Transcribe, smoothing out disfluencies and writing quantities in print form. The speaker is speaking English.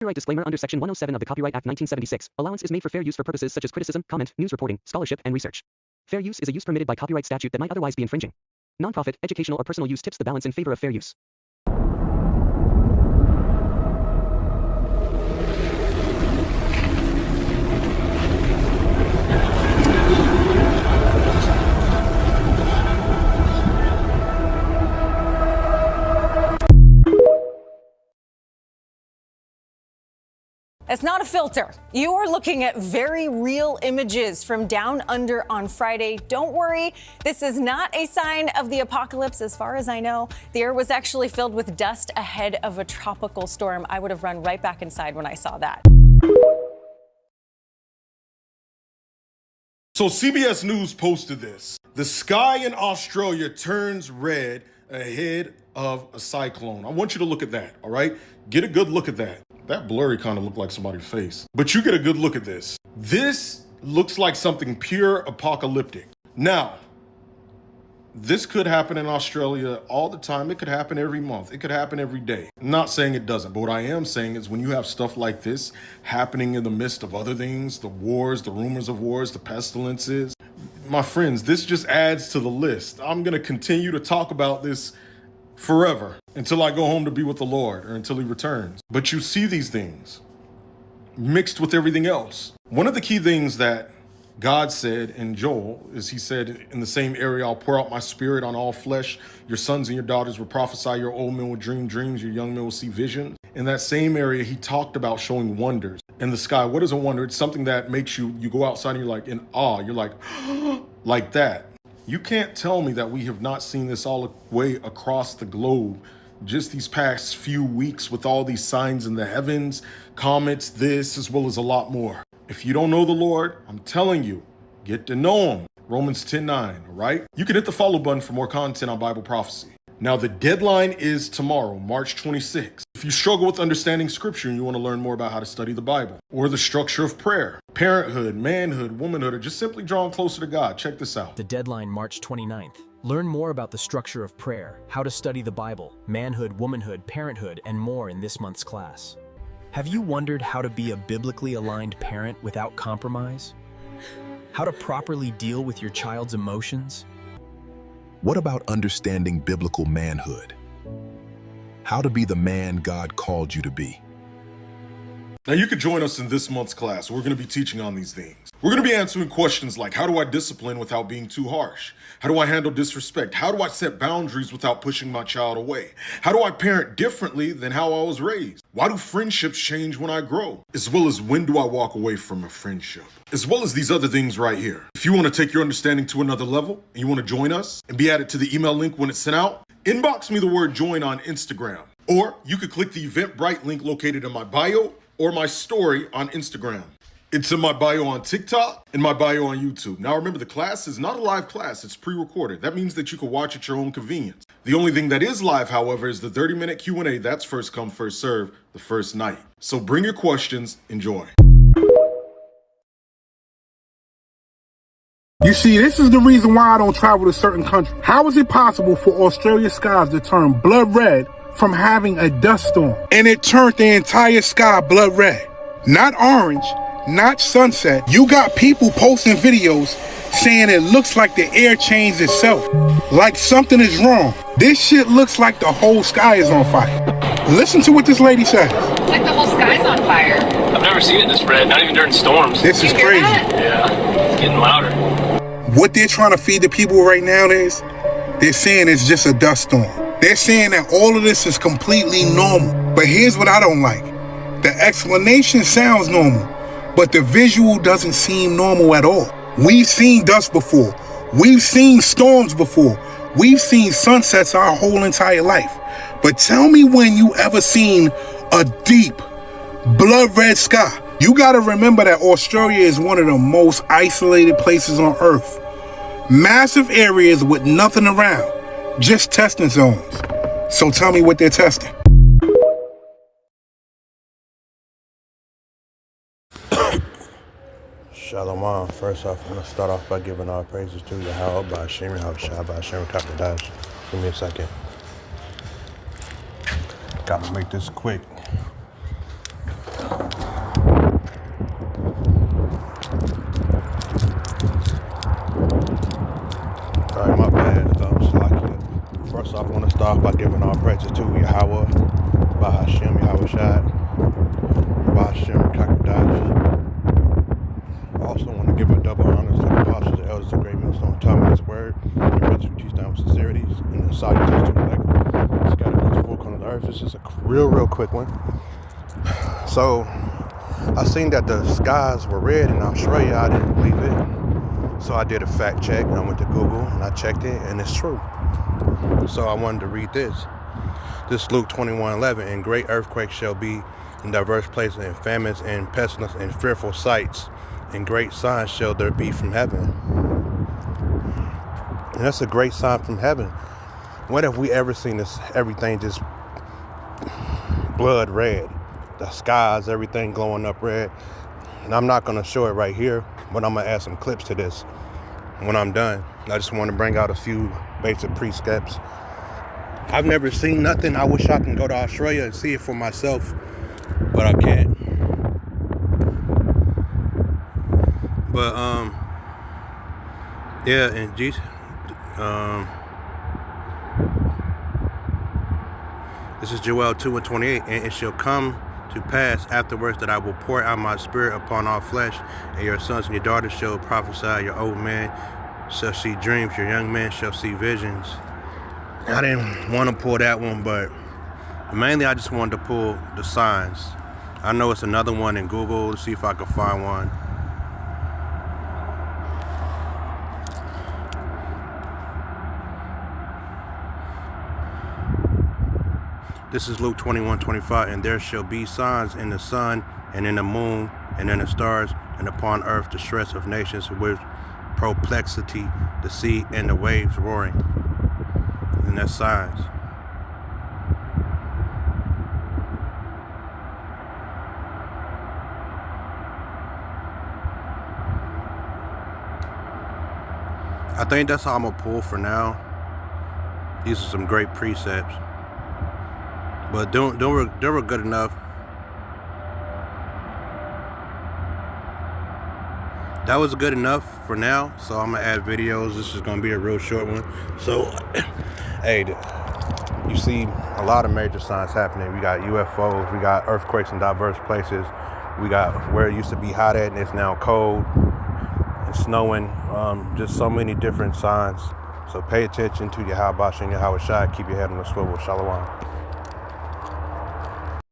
Copyright disclaimer under Section 107 of the Copyright Act 1976. Allowance is made for fair use for purposes such as criticism, comment, news reporting, scholarship, and research. Fair use is a use permitted by copyright statute that might otherwise be infringing. Nonprofit, educational, or personal use tips the balance in favor of fair use. It's not a filter. You are looking at very real images from down under on Friday. Don't worry, this is not a sign of the apocalypse as far as I know. The air was actually filled with dust ahead of a tropical storm. I would have run right back inside when I saw that. So CBS News posted this. The sky in Australia turns red ahead of a cyclone. I want you to look at that, all right? Get a good look at that. That blurry kind of looked like somebody's face. But you get a good look at this. This looks like something pure apocalyptic. Now, this could happen in Australia all the time. It could happen every month. It could happen every day. I'm not saying it doesn't, but what I am saying is when you have stuff like this happening in the midst of other things, the wars, the rumors of wars, the pestilences, my friends, this just adds to the list. I'm going to continue to talk about this forever until I go home to be with the Lord or until he returns. But you see these things mixed with everything else. One of the key things that God said in Joel is he said, in the same area, I'll pour out my spirit on all flesh. Your sons and your daughters will prophesy. Your old men will dream dreams. Your young men will see visions. In that same area, he talked about showing wonders in the sky. What is a wonder? It's something that makes you go outside and you're like in awe. You're like, like that. You can't tell me that we have not seen this all the way across the globe just these past few weeks with all these signs in the heavens, comets, this, as well as a lot more. If you don't know the Lord, I'm telling you, get to know him. Romans 10:9, all right? You can hit the follow button for more content on Bible prophecy. Now, the deadline is tomorrow, March 26th. If you struggle with understanding scripture and you want to learn more about how to study the Bible or the structure of prayer, parenthood, manhood, womanhood, or just simply drawing closer to God, check this out. The deadline, March 29th. Learn more about the structure of prayer, how to study the Bible, manhood, womanhood, parenthood, and more in this month's class. Have you wondered how to be a biblically aligned parent without compromise? How to properly deal with your child's emotions? What about understanding biblical manhood? How to be the man God called you to be? Now, you could join us in this month's class. We're going to be teaching on these things. We're going to be answering questions like, how do I discipline without being too harsh? How do I handle disrespect? How do I set boundaries without pushing my child away? How do I parent differently than how I was raised? Why do friendships change when I grow? As well as when do I walk away from a friendship? As well as these other things right here. If you want to take your understanding to another level and you want to join us and be added to the email link when it's sent out, inbox me the word join on Instagram. Or you could click the Eventbrite link located in my bio or my story on Instagram. It's in my bio on TikTok and my bio on YouTube. Now remember, the class is not a live class, it's pre-recorded. That means that you can watch at your own convenience. The only thing that is live, however, is the 30-minute Q&A. That's first come, first serve, the first night. So bring your questions, enjoy. You see, this is the reason why I don't travel to certain countries. How is it possible for Australia's skies to turn blood red from having a dust storm? And it turned the entire sky blood red. Not orange, not sunset. You got people posting videos saying it looks like the air changed itself. Like something is wrong. This shit looks like the whole sky is on fire. Listen to what this lady says. Like the whole sky's on fire. I've never seen it this red, not even during storms. This is crazy. Yeah, it's getting louder. What they're trying to feed the people right now is, they're saying it's just a dust storm. They're saying that all of this is completely normal. But here's what I don't like. The explanation sounds normal, but the visual doesn't seem normal at all. We've seen dust before. We've seen storms before. We've seen sunsets our whole entire life. But tell me when you ever seen a deep, blood red sky. You gotta remember that Australia is one of the most isolated places on Earth. Massive areas with nothing around, just testing zones. So tell me what they're testing. Shalom. First off, I'm going to start off by giving all praises to Yahweh by Hashem, Yahushua by Hashem, Dash. Give me a second. Gotta make this quick. start off by giving all praises to Yahweh, Bahashem, Yahweh Shad, Bahashem, Kakadash. I also want to give a double honors to the apostles, the elders, the great ministers on top of this word, and brothers who teach down with sincerity, and the salutations to like scattered across the four corners of the earth. This is a real quick one. So, I seen that the skies were red in Australia. I didn't believe it. So I did a fact check. I went to Google and I checked it, and it's true. So I wanted to read this. This is Luke 21:11. And great earthquakes shall be in diverse places, and famines and pestilence and fearful sights, and great signs shall there be from heaven. And that's a great sign from heaven. When have we ever seen this? Everything just blood red. The skies, everything glowing up red. And I'm not going to show it right here, but I'm going to add some clips to this when I'm done. I just want to bring out a few basic precepts. I've never seen nothing. I wish I can go to Australia and see it for myself, but I can't. But yeah, and Jesus, this is Joel 2:28, and it shall come to pass afterwards that I will pour out my spirit upon all flesh, and your sons and your daughters shall prophesy, your old man shall see dreams, your young man shall see visions. I didn't want to pull that one, but mainly I just wanted to pull the signs. I know it's another one in Google. Let's see if I can find one. This is Luke 21:25, and there shall be signs in the sun, and in the moon, and in the stars, and upon earth distress of nations with perplexity, the sea and the waves roaring. And that's signs. I think that's how I'm gonna pull for now. These are some great precepts. But they were good enough. That was good enough for now. So I'm gonna add videos. This is gonna be a real short one. So, hey, you see a lot of major signs happening. We got UFOs. We got earthquakes in diverse places. We got where it used to be hot at and it's now cold. It's snowing. Just so many different signs. So pay attention to Yahweh Bashem, Yahweh Shai. Keep your head on the swivel. Shalom.